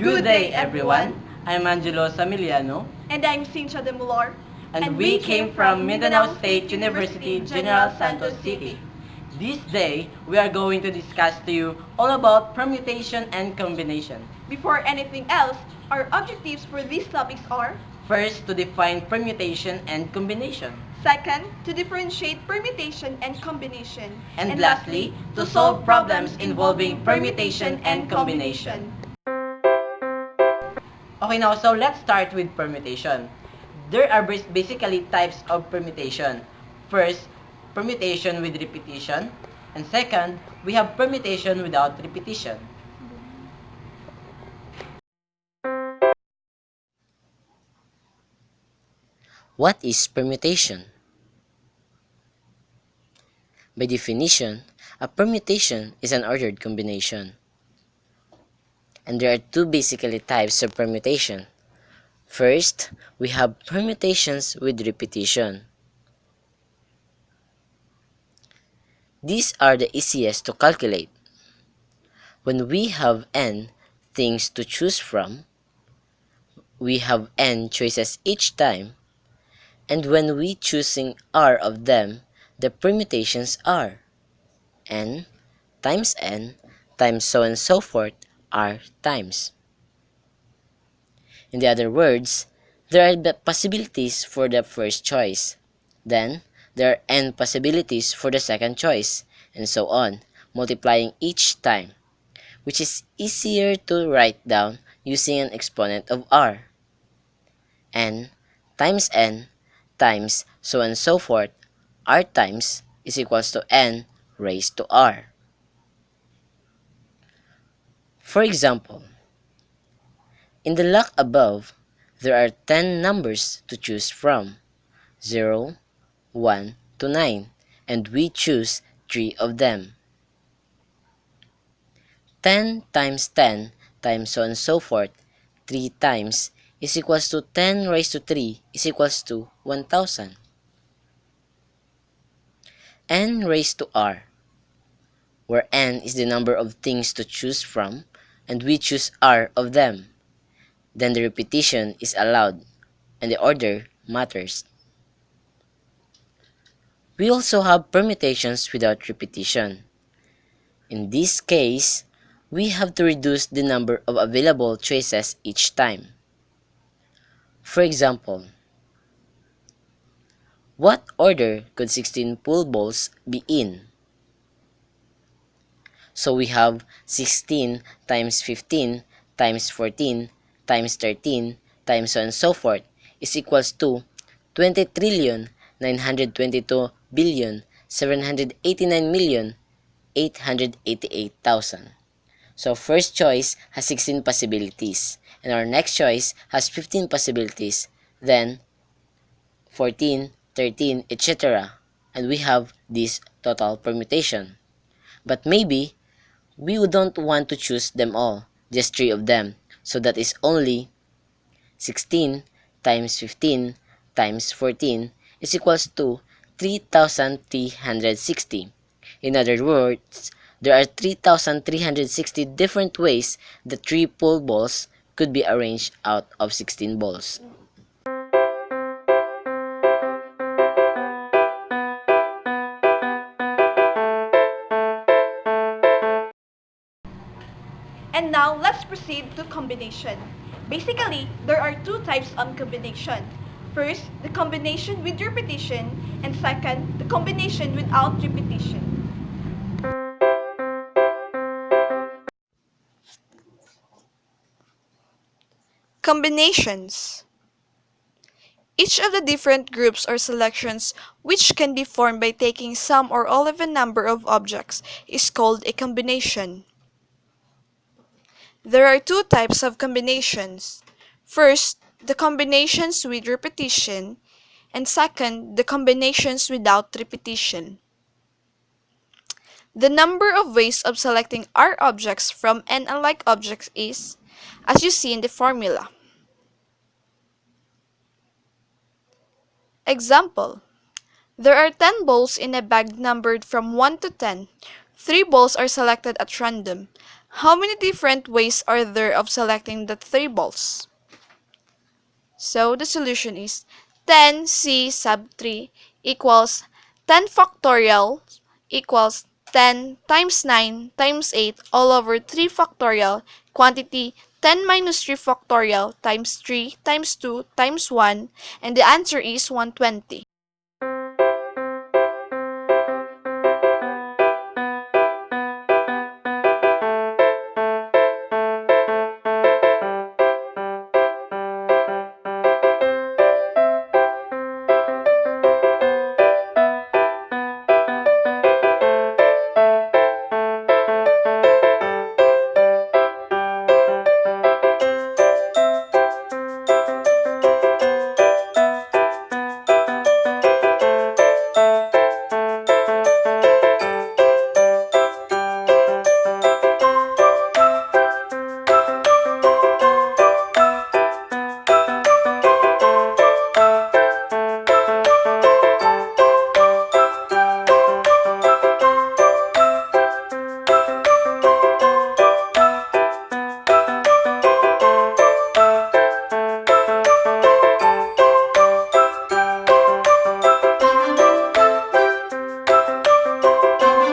Good day, everyone. I'm Angelo Samillano, And I'm Demol. and we came from Mindanao State University, General Santos City. This day, we are going to discuss to you all about permutation and combination. Before anything else, our objectives for these topics are: First, to define permutation and combination. second, to differentiate permutation and combination, And lastly, to solve problems involving permutation and combination. Okay, now, so let's start with permutation. There are basically types of permutation. First, permutation with repetition. And second, we have permutation without repetition. What is permutation? By definition, a permutation is an ordered combination. And there are two basically types of permutation. First, we have permutations with repetition. These are the easiest to calculate. When we have n things to choose from, we have n choices each time, and when we choosing r of them, the permutations are n times so and so forth r times. In the other words, there are the possibilities for the first choice. Then, there are n possibilities for the second choice, and so on, multiplying each time, which is easier to write down using an exponent of r. N times so and so forth r times is equals to n raised to r. For example, in the block above, there are 10 numbers to choose from, 0, 1 to 9, and we choose 3 of them. 10 times so and so forth 3 times is equals to 10 raised to 3 is equals to 1000. N raised to r, where n is the number of things to choose from, and we choose r of them. Then the repetition is allowed, and the order matters. We also have permutations without repetition. In this case, we have to reduce the number of available choices each time. For example, what order could 16 pool balls be in? So we have 16 times 15 times 14 times 13 times so and so forth is equals to 20,922,789,888,000. So first choice has 16 possibilities, and our next choice has 15 possibilities, then 14, 13, etc. And we have this total permutation. But maybe we don't want to choose them all, just 3 of them. So that is only 16 times 15 times 14 is equals to 3,360. In other words, there are 3,360 different ways that 3 pool balls could be arranged out of 16 balls. And now, let's proceed to combination. Basically, there are two types of combination. First, the combination with repetition, and second, the combination without repetition. Combinations. Each of the different groups or selections which can be formed by taking some or all of a number of objects is called a combination. There are two types of combinations. First, the combinations with repetition, and second, the combinations without repetition. The number of ways of selecting R objects from n unlike objects is, as you see in the formula. Example: there are 10 balls in a bag numbered from 1 to 10. 3 balls are selected at random. How many different ways are there of selecting the 3 balls? So the solution is 10c sub 3 equals 10 factorial equals 10 times 9 times 8 all over 3 factorial quantity 10 minus 3 factorial times 3 times 2 times 1, and the answer is 120.